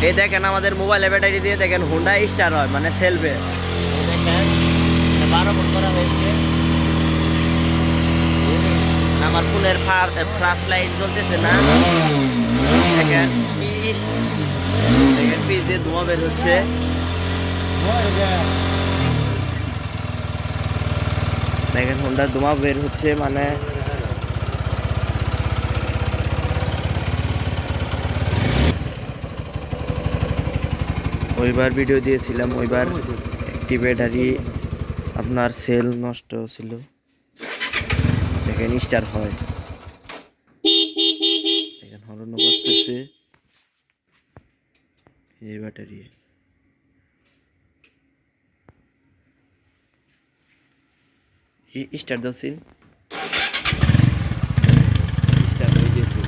এই দেখেন আমাদের মোবাইলে ব্যাটারি দিয়ে দেখেন হোন্ডা স্টার হয় মানে সেলফে দেখেন 12 ভোল্ট করা হয়েছে। আমার ফোনের ফ্ল্যাশ লাইট জ্বলতেছে না দেখেন দেখেন পিচ দিয়ে ধোঁয়া বের হচ্ছে। দেখেন হোন্ডার ধোঁয়া বের হচ্ছে মানে ওইবার ভিডিও দিয়েছিলাম, ওইবার একটি ব্যাটারি আপনার সেল নষ্ট ছিল। দেখেন স্টার হয়, দেখেন হরন বাজতেছে এই ব্যাটারি স্টার দাও সিন স্টার হয়ে গেছে।